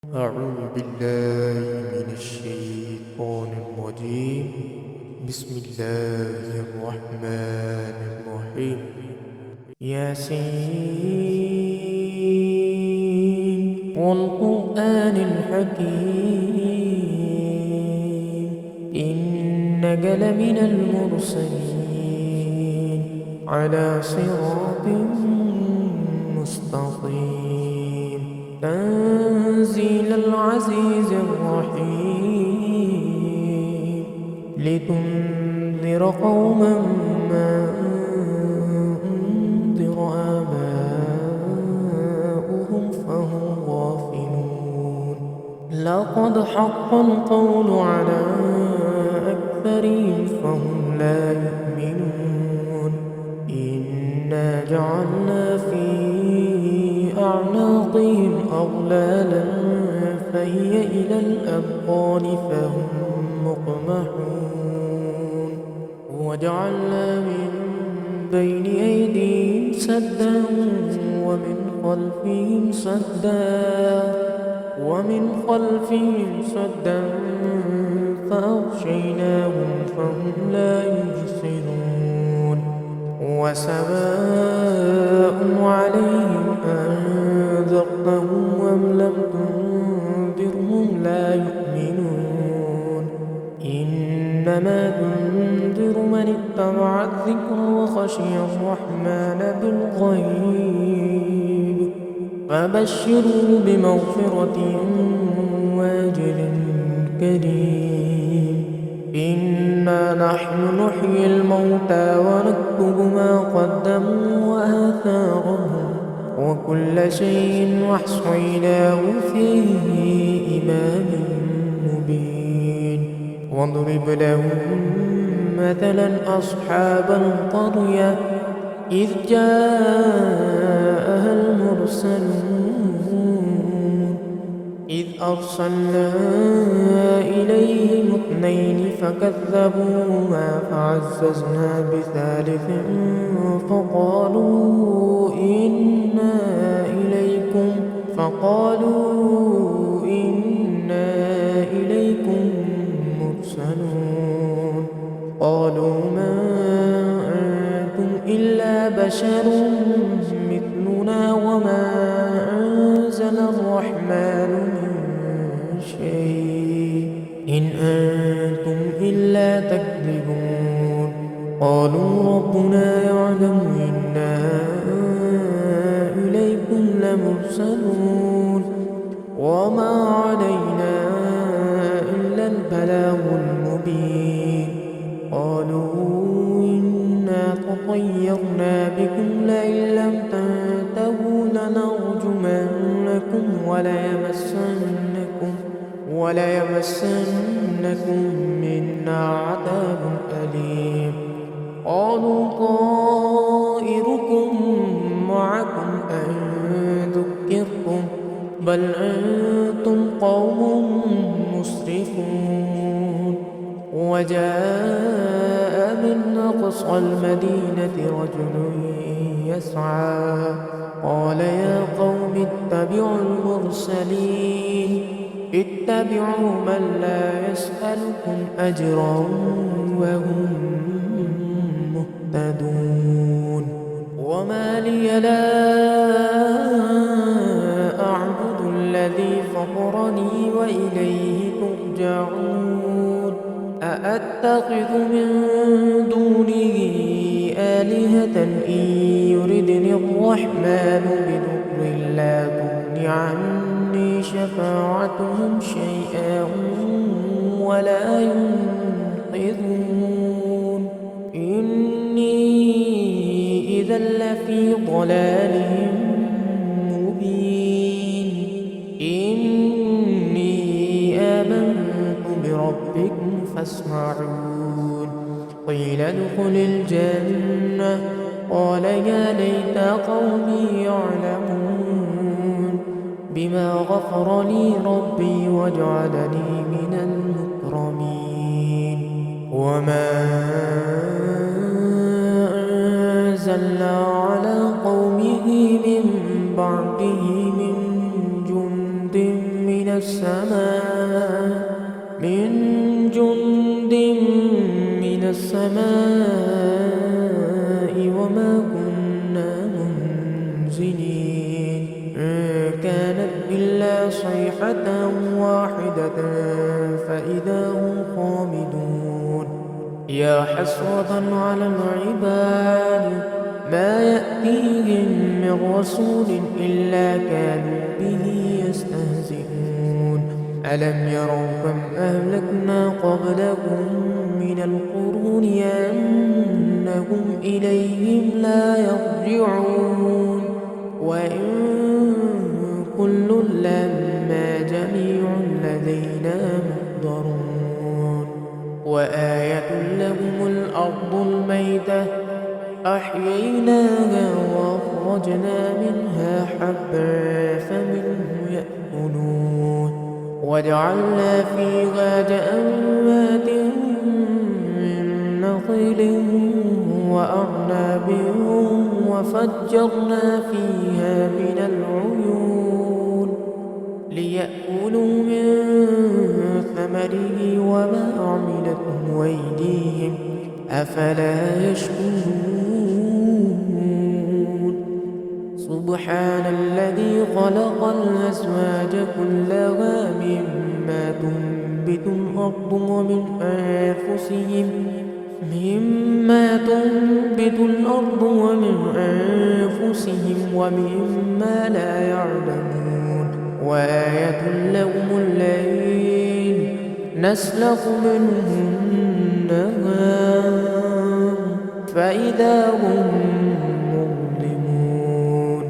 أعوذ بالله من الشيطان الرجيم. بسم الله الرحمن الرحيم. ياسين والقرآن الحكيم إنك لمن المرسلين على صراط مستقيم تنزيل العزيز الرحيم لتنذر قوما ما أنذر آباؤهم فهم غافلون. لقد حق القول على أكثرهم فهم لا يؤمنون. إنا جعلنا في أعناقهم أغلالا فهي إلى الأذقان فهم مقمحون. وجعلنا من بين أيديهم سدا ومن خلفهم سدا فأغشيناهم فهم لا يبصرون. وسواء عليهم أنذرتهم أم لم تنذرهم لا يؤمنون. إنما تنذر من اتبع الذكر وخشي الرحمن بالغيب فبشره بمغفرة وأجر كريم. إنا نحن نحيي الموتى ونكتب ما قدموا وآثارهم وكل شيء أحصيناه في إمام مبين. واضرب لهم مثلا أصحاب القرية إذ جاءها المرسلون إذ أرسلنا إليهم اثنين فكذبوهما فعززنا بثالث فقالوا إنا إليكم مرسلون. قالوا ما أنتم إلا بشر مثلنا وما أنزل الرحمن من شيء إن أنتم إلا تكذبون. قالوا ربنا يعلم إنا إليكم لمرسلون وما علينا إلا البلاغ المبين. قالوا إنا تطيرنا بكم لئن لم تنتهوا لنرجمنكم وليمسنكم منا عذاب أليم. قالوا طائركم معكم أن ذكرتم بل أنتم قوم مسرفون. وجاء من أقصى المدينة رجل يسعى قال يا قوم اتبعوا المرسلين اتبعوا من لا يسألكم أجرا وهم مهتدون. وما لي لا أعبد الذي فطرني وإليه ترجعون. أأتخذ من دونه آلهة إن يردني الرحمن بضر لا تغن عني شفاعتهم شيئا ولا ينقذون. إني إذا لفي ضلال مبين. إني آمنت بربكم فاسمعون. قيل ادخل الجنة قال يا ليت قومي يعلمون بما غفر لي ربي وجعلني من المكرمين. وما أنزلنا على قومه من بعده من جند من من جند من السماء وما كنا منزلين كانت إلا صيحة واحدة فإذا هم خامدون يا حسرة على العباد ما يأتيهم من رسول إلا كانوا به يستهزئون ألم يروا كم أهلكنا قبلهم من القرون أنهم إليهم لا يرجعون وإن كل لما جميع لدينا محضرون وآية لهم الأرض الميتة أحييناها وأخرجنا منها حبا فمنه يأكلون وجعلنا فيها جنات من نخيل وأعناب وفجرنا فيها من العيون ليأكلوا من ثمره وما عملته أيديهم أفلا يشكرون سبحان الذي خلق الأزواج كلها مما تنبت الأرض ومن أنفسهم ومما لا يعلمون وآية لهم الليل نسلخ منه النهار فإذا هم مظلمون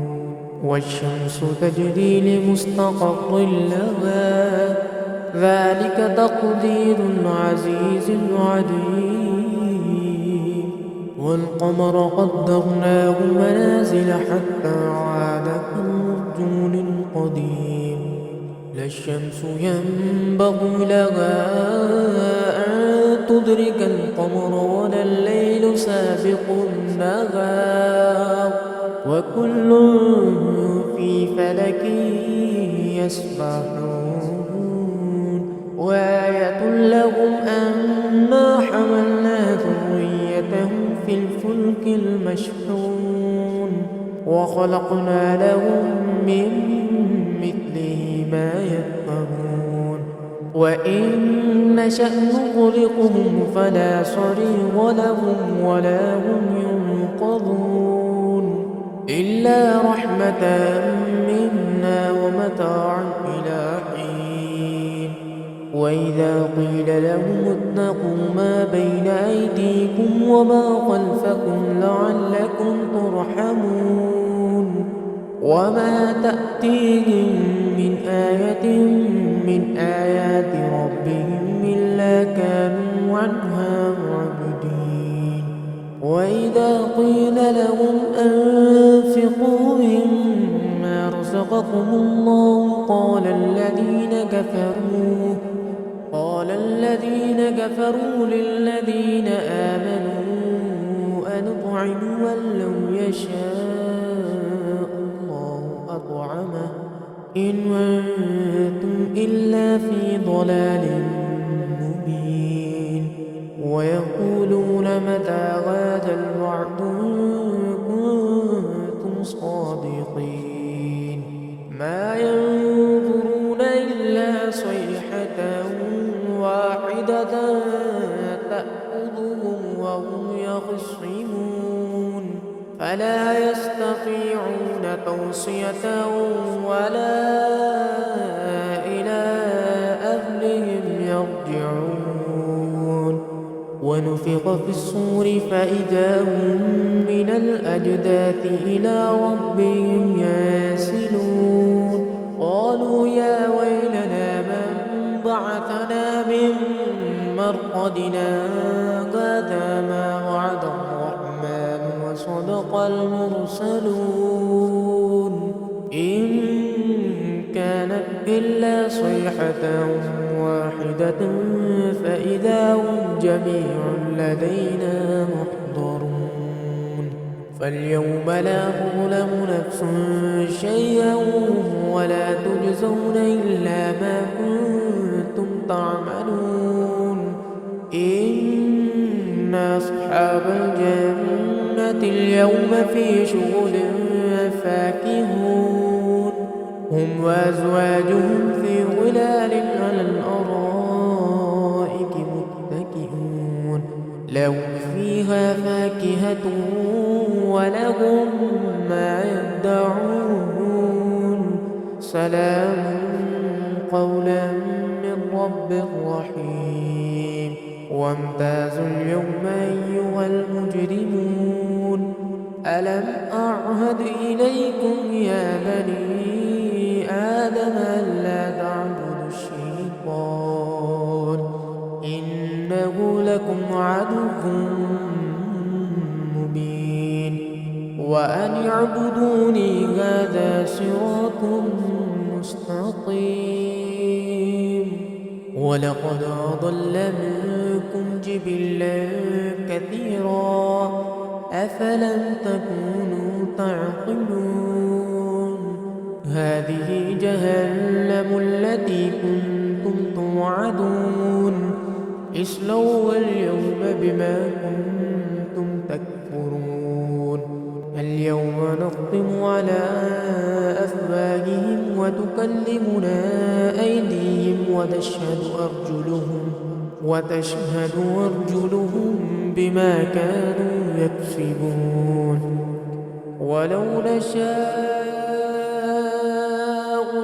والشمس تجري لمستقر لها ذلك تقدير العزيز العليم والقمر قدرناه منازل حتى عاد كالعرجون القديم لا الشمس ينبغي لها أن تدرك القمر ولا الليل سابق النهار وكل في فلك يسبحون وآية لهم أنا حملنا ذريتهم في الفلك المشحون وخلقنا لهم من مثله ما يركبون وإن نشأ نغرقهم فلا صريخ لهم ولا هم ينقذون إلا رحمة منا ومتاعا إلى حين وإذا قيل لهم اتقوا ما بين أيديكم وما خلفكم لعلكم ترحمون وما تأتيهم من آية من آيات ربهم إلا كانوا عنها معرضين وإذا قيل لهم أنفقوا مما رزقكم الله قال الذين كفروا للذين آمنوا أنطعم من لو يشاء الله أطعمه إن أنتم إلا في ضلال مبين ويقولون متى هذا الوعد إن كنتم صادقين ما ينظرون إلا صيحة واحدة تأخذهم وهم يخصمون فلا يستطيعون توصية ولا إلى أهلهم يرجعون ونفخ في الصور فإذا هم من الأجداث إلى ربهم ينسلون قالوا يا ويلنا من بعثنا من مرقدنا هذا ما وعد الرحمن وصدق المرسلون إن كانت إلا صيحة واحدة فإذا هم جميع لدينا محضرون فاليوم لا تظلم نفس شيئا ولا تجزون إلا ما كنتم تعملون. إن أصحاب الجنة اليوم في شغل فاكهون. هم وأزواجهم في ظلال على الأرائك متكئون. لهم فيها فاكهة ولهم ما يدعون. سلام قولا من رب رحيم. وامتازوا اليوم أيها المجرمون. ألم أعهد إليكم يا بني آدم ألا تعبدوا الشيطان إنه لكم عدو مبين. وأن اعبدوني هذا صراط مستقيم. ولقد أضل منكم جبلا كثيرا أفلم تكونوا تعقلون. هذه جهنم التي كنتم توعدون. اصلوها اليوم بما كنتم تكفرون. اليوم نختم على أفواههم وتكلمنا أيديهم وتشهد أرجلهم بما كانوا يكسبون. ولو نشاء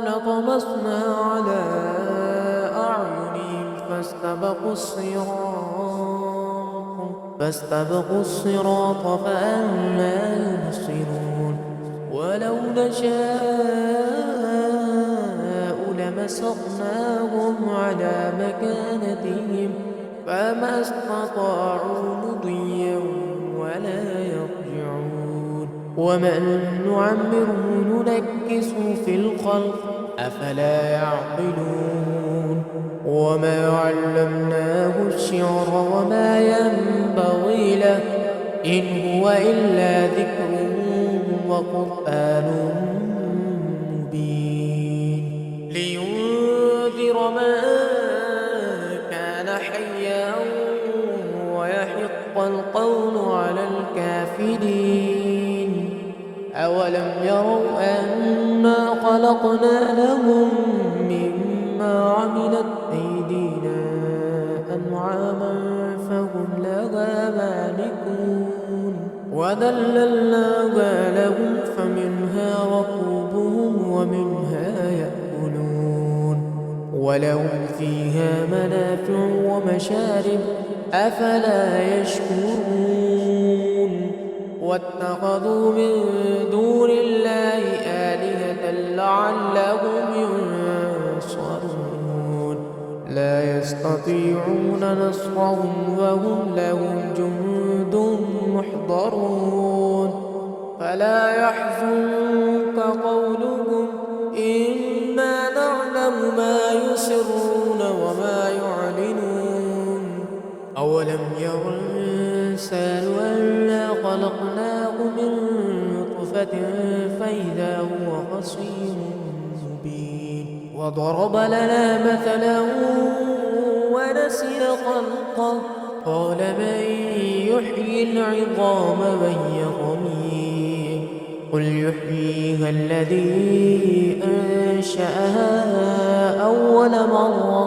لطمسنا على أعينهم فاستبقوا الصراط فأنى يبصرون. ولو نشاء لمسخناهم على مكانتهم فما استطاعوا مضيا ولا يرجعون. ومن نعمره ننكسه في الخلق أفلا يعقلون. وما علمناه الشعر وما ينبغي له إن هو إلا ذكر وقرآن مبين. لينذر من كان حيا ويحق القول على الكافرين. أولم يروا أنا خلقنا لهم مما عملت أيدينا أنعاما فهم لها مالكون. وذللناها لهم فمنها ركوبهم ومنها يأكلون. ولهم فيها منافع ومشارب أفلا يشكرون. واتخذوا من دون الله آلهة لعلهم ينصرون. لا يستطيعون نصرهم وهم لهم جند محضرون. فلا يحزنك قولهم إنا نعلم ما يسرون وما يعلنون. أولم ير الإنسان أنا خلقناه من نطفة فإذا هو خصيم مبين. وضرب لنا مثلا ونسي خلقه قال من يحيي العظام وهي رميم. قل يحييها الذي أنشأها أول مرة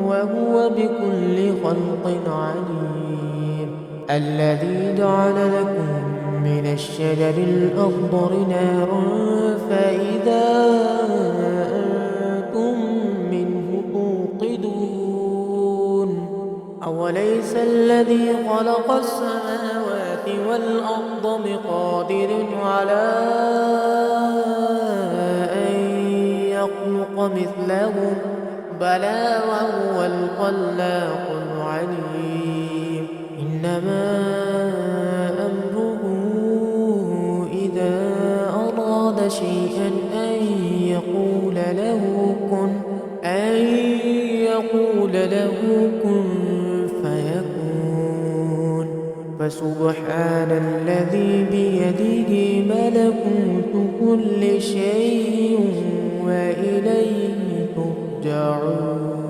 وهو بكل خلق عليم. الذي جعل لكم من الشجر الأخضر نارا فإذا أنتم منه توقدون. أوليس الذي خلق السماوات والأرض بقادر على أن يخلق مثلهم بلى وهو الخلاق العليم. إنما أمره إذا أراد شيئا أن يقول له كن فيكون. فسبحان الذي بيده ملكوت كل شيء وإليه ترجعون.